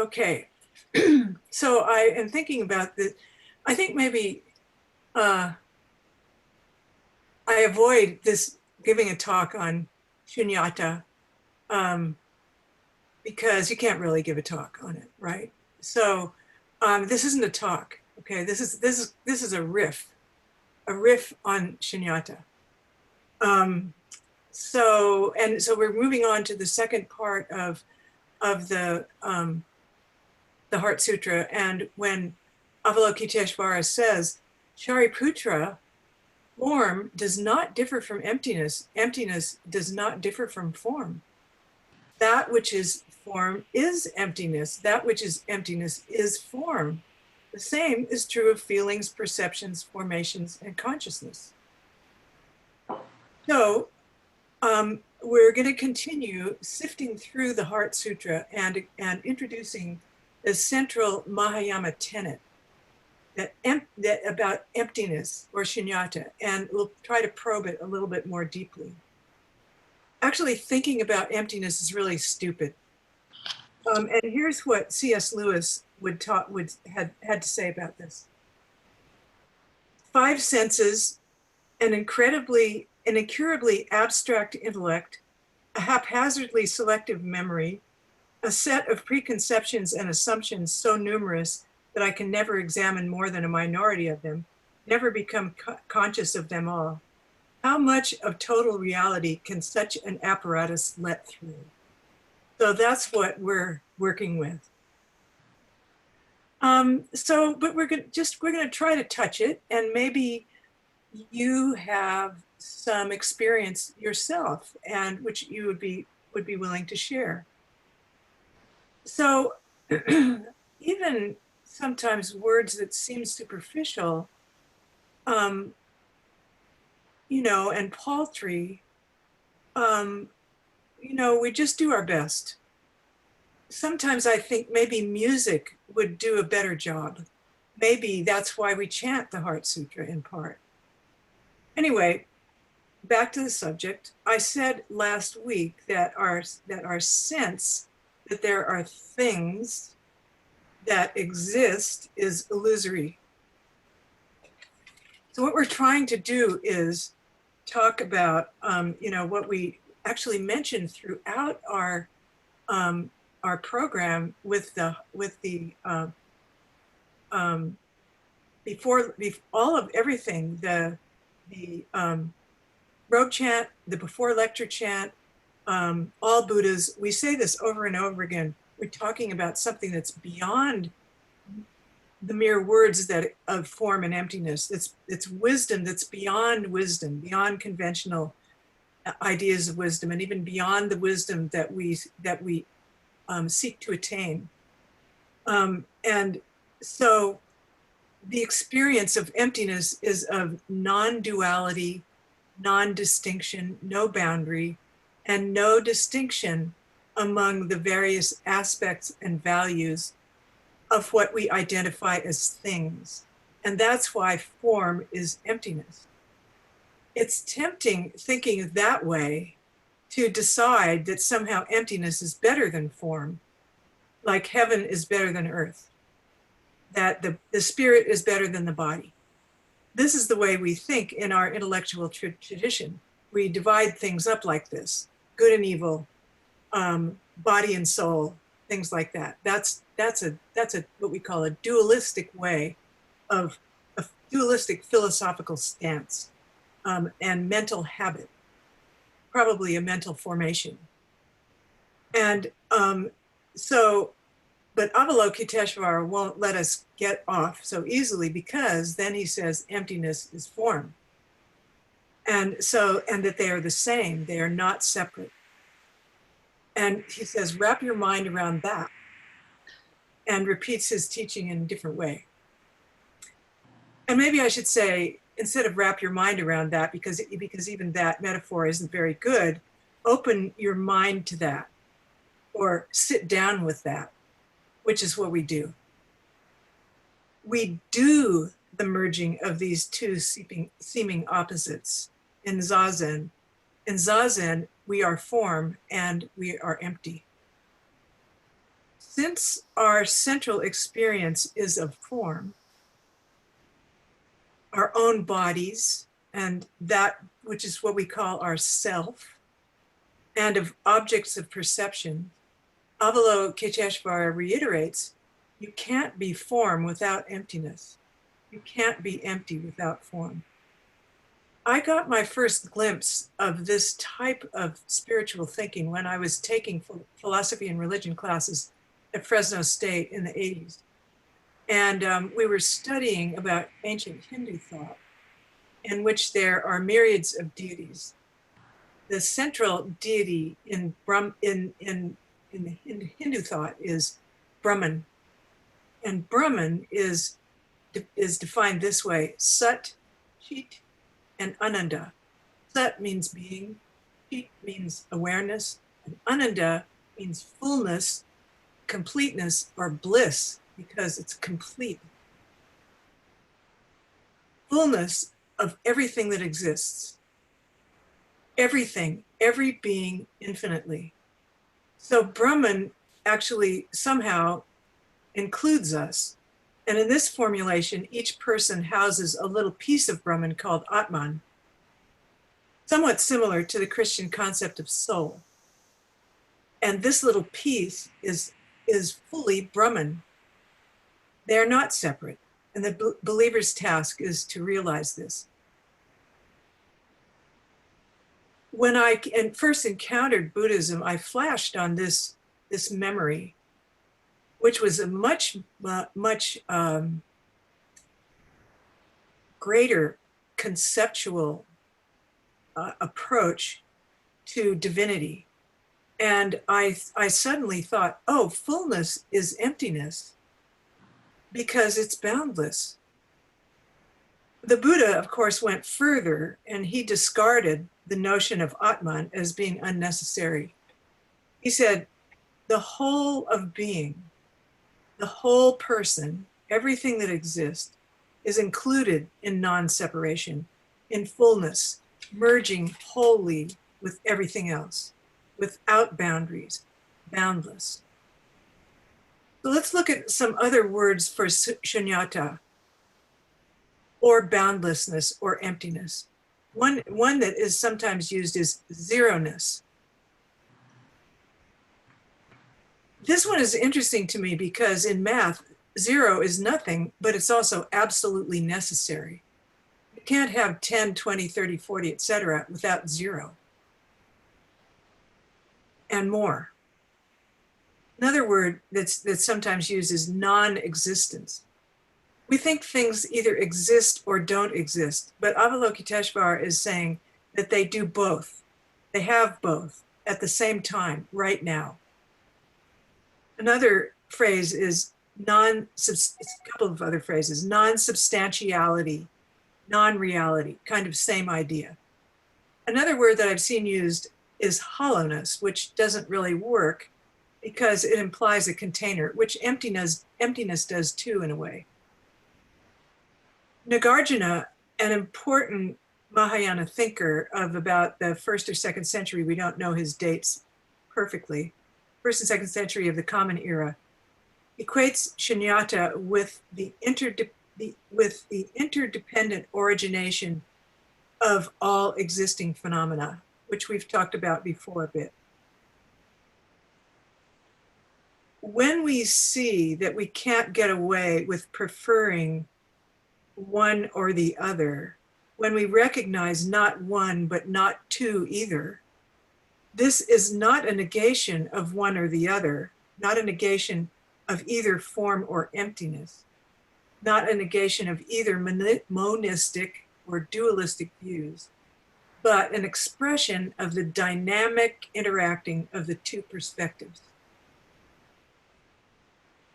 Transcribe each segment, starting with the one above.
Okay. So I am thinking about this. I think maybe I avoid this giving a talk on Sunyata because you can't really give a talk on it, right? So this isn't a talk. Okay, this is a riff on Sunyata. So we're moving on to the second part of the Heart Sutra, and when Avalokiteshvara says, Shariputra, form does not differ from emptiness. Emptiness does not differ from form. That which is form is emptiness. That which is emptiness is form. The same is true of feelings, perceptions, formations, and consciousness. So we're going to continue sifting through the Heart Sutra and introducing the central Mahayana tenet that about emptiness or shunyata, and we'll try to probe it a little bit more deeply. Actually, thinking about emptiness is really stupid. And here's what C.S. Lewis had to say about this. 5 senses, an incurably abstract intellect, a haphazardly selective memory, a set of preconceptions and assumptions so numerous that I can never examine more than a minority of them, never become conscious of them all. How much of total reality can such an apparatus let through? So that's what we're working with. But we're gonna try to touch it, and maybe you have some experience yourself, and which you would be willing to share. So even sometimes words that seem superficial, and paltry, we just do our best. Sometimes I think maybe music would do a better job. Maybe that's why we chant the Heart Sutra in part. Anyway, back to the subject. I said last week that our sense that there are things that exist is illusory. So what we're trying to do is talk about, what we actually mentioned throughout our program with before all of everything, the robe chant, the before lecture chant, all Buddhas. We say this over and over again. We're talking about something that's beyond the mere words that of form and emptiness. It's wisdom that's beyond wisdom, beyond conventional ideas of wisdom, and even beyond the wisdom that we seek to attain. And so the experience of emptiness is of non-duality, non-distinction, no boundary, and no distinction among the various aspects and values of what we identify as things. And that's why form is emptiness. It's tempting, thinking that way, to decide that somehow emptiness is better than form, like heaven is better than earth, that the spirit is better than the body. This is the way we think in our intellectual tradition. We divide things up like this: good and evil, body and soul, things like that. That's what we call a dualistic way of a dualistic philosophical stance, and mental habit, probably a mental formation. And but Avalokiteshvara won't let us get off so easily, because then he says emptiness is form. And that they are the same, they are not separate. And he says, wrap your mind around that, and repeats his teaching in a different way. And maybe I should say, instead of wrap your mind around that, because even that metaphor isn't very good, open your mind to that, or sit down with that, which is what we do. We do the merging of these two seeming opposites in Zazen. In Zazen, we are form and we are empty. Since our central experience is of form, our own bodies, and that which is what we call our self, and of objects of perception, Avalokiteshvara reiterates, you can't be form without emptiness. You can't be empty without form. I got my first glimpse of this type of spiritual thinking when I was taking philosophy and religion classes at Fresno State in the 80s. And we were studying about ancient Hindu thought, in which there are myriads of deities. The central deity in the Hindu thought is Brahman. And Brahman is defined this way: Sat, Chit, and Ananda. Sat means being, Chit means awareness, and Ananda means fullness, completeness, or bliss, because it's complete. Fullness of everything that exists. Everything, every being infinitely. So Brahman actually somehow includes us. And in this formulation, each person houses a little piece of Brahman called Atman, somewhat similar to the Christian concept of soul. And this little piece is fully Brahman. They are not separate. And the believer's task is to realize this. When I first encountered Buddhism, I flashed on this memory, which was a much greater conceptual approach to divinity. And I suddenly thought, oh, fullness is emptiness because it's boundless. The Buddha, of course, went further, and he discarded the notion of Atman as being unnecessary. He said, the whole of being, the whole person, everything that exists, is included in non-separation, in fullness, merging wholly with everything else, without boundaries, boundless. So let's look at some other words for Sunyata, or boundlessness, or emptiness. One that is sometimes used is zeroness. This one is interesting to me because in math, zero is nothing, but it's also absolutely necessary. You can't have 10, 20, 30, 40, etc. without zero and more. Another word that's sometimes used is non-existence. We think things either exist or don't exist, but Avalokiteshvara is saying that they do both. They have both at the same time, right now. Another phrase is a couple of other phrases: non-substantiality, non-reality, kind of same idea. Another word that I've seen used is hollowness, which doesn't really work because it implies a container, which emptiness does too, in a way. Nagarjuna, an important Mahayana thinker of about the 1st or 2nd century, we don't know his dates perfectly, 1st and 2nd century of the Common Era, equates Sunyata with the interdependent origination of all existing phenomena, which we've talked about before a bit. When we see that we can't get away with preferring one or the other, when we recognize not one but not two either, this is not a negation of one or the other, not a negation of either form or emptiness, not a negation of either monistic or dualistic views, but an expression of the dynamic interacting of the two perspectives.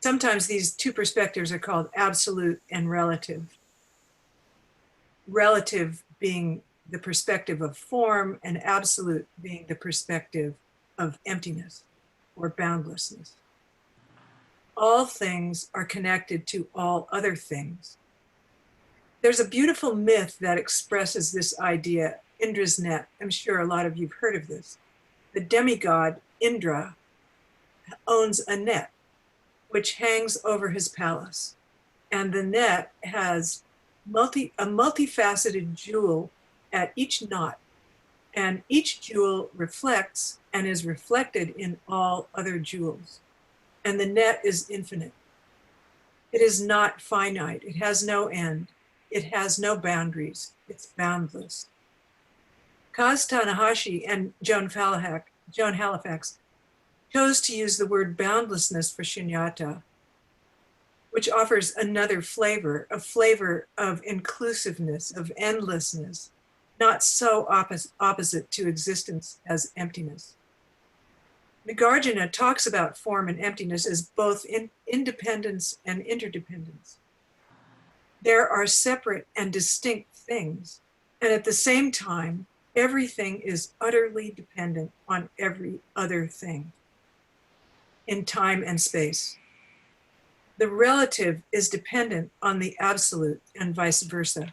Sometimes these two perspectives are called absolute and relative. Relative being the perspective of form, and absolute being the perspective of emptiness or boundlessness. All things are connected to all other things. There's a beautiful myth that expresses this idea, Indra's net. I'm sure a lot of you've heard of this. The demigod Indra owns a net. which hangs over his palace. And the net has a multifaceted jewel at each knot. And each jewel reflects and is reflected in all other jewels. And the net is infinite. It is not finite. It has no end. It has no boundaries. It's boundless. Kaz Tanahashi and Joan Halifax chose to use the word boundlessness for Sunyata, which offers another flavor, a flavor of inclusiveness, of endlessness, not so opposite to existence as emptiness. Nagarjuna talks about form and emptiness as both independence and interdependence. There are separate and distinct things, and at the same time, everything is utterly dependent on every other thing in time and space. The relative is dependent on the absolute and vice versa.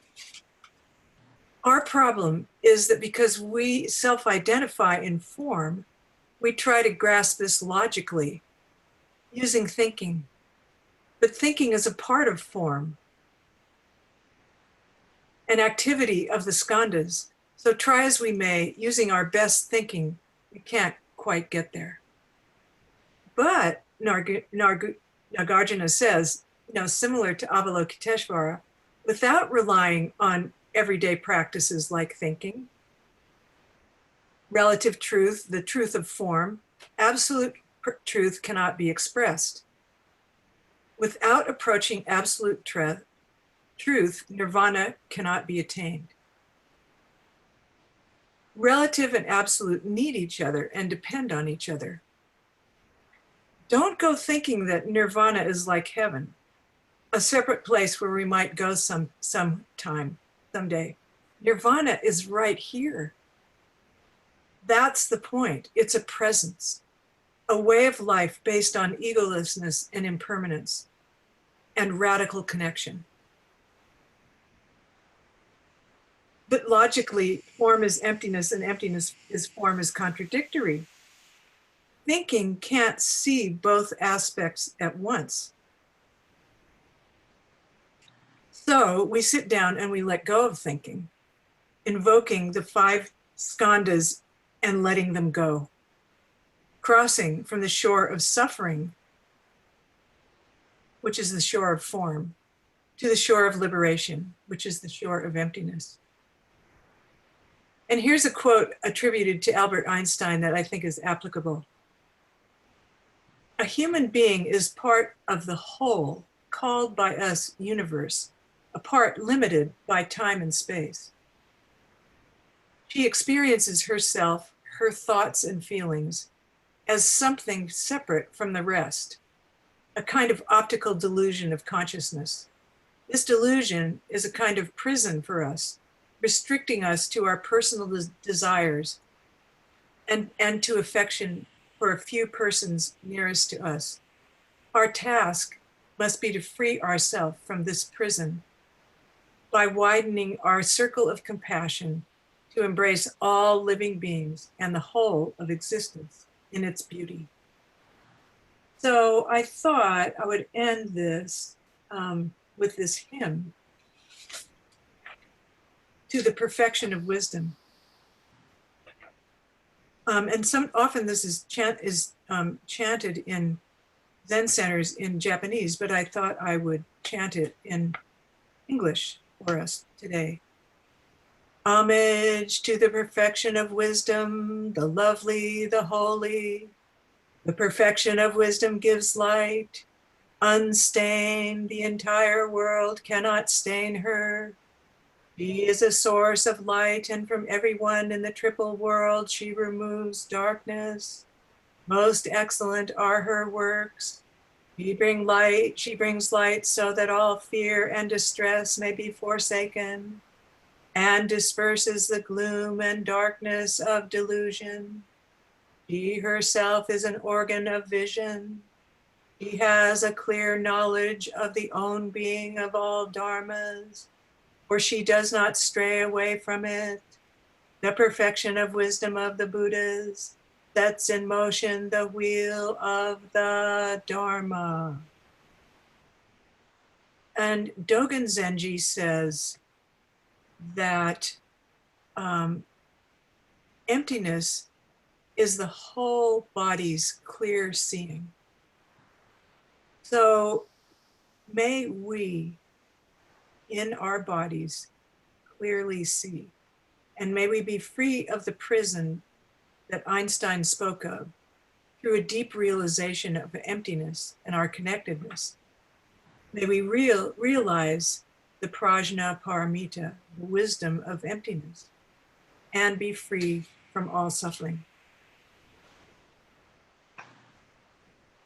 Our problem is that because we self-identify in form, we try to grasp this logically using thinking. But thinking is a part of form, an activity of the skandhas. So try as we may, using our best thinking, we can't quite get there. But Nagarjuna says, similar to Avalokiteshvara, without relying on everyday practices like thinking, relative truth, the truth of form, absolute truth cannot be expressed. Without approaching absolute truth, nirvana cannot be attained. Relative and absolute need each other and depend on each other. Don't go thinking that nirvana is like heaven, a separate place where we might go someday. Nirvana is right here. That's the point. It's a presence, a way of life based on egolessness and impermanence and radical connection. But logically, form is emptiness and emptiness is form is contradictory. Thinking can't see both aspects at once. So we sit down and we let go of thinking, invoking the 5 skandhas and letting them go, crossing from the shore of suffering, which is the shore of form, to the shore of liberation, which is the shore of emptiness. And here's a quote attributed to Albert Einstein that I think is applicable. A human being is part of the whole called by us universe, a part limited by time and space. She experiences herself, her thoughts and feelings, as something separate from the rest, a kind of optical delusion of consciousness. This delusion is a kind of prison for us, restricting us to our personal desires and to affection for a few persons nearest to us. Our task must be to free ourselves from this prison by widening our circle of compassion to embrace all living beings and the whole of existence in its beauty. So I thought I would end this with this hymn, To the Perfection of Wisdom. And often this is chanted in Zen centers in Japanese, but I thought I would chant it in English for us today. Homage to the perfection of wisdom, the lovely, the holy. The perfection of wisdom gives light, unstained. The entire world cannot stain her. She is a source of light, and from everyone in the triple world she removes darkness. Most excellent are her works. She brings light so that all fear and distress may be forsaken, and disperses the gloom and darkness of delusion. She herself is an organ of vision. She has a clear knowledge of the own being of all dharmas, for she does not stray away from it. The perfection of wisdom of the Buddhas, sets in motion the wheel of the Dharma. And Dogen Zenji says that emptiness is the whole body's clear seeing. So may we, in our bodies, clearly see, and may we be free of the prison that Einstein spoke of through a deep realization of emptiness and our connectedness. May we realize the prajna paramita, the wisdom of emptiness, and be free from all suffering.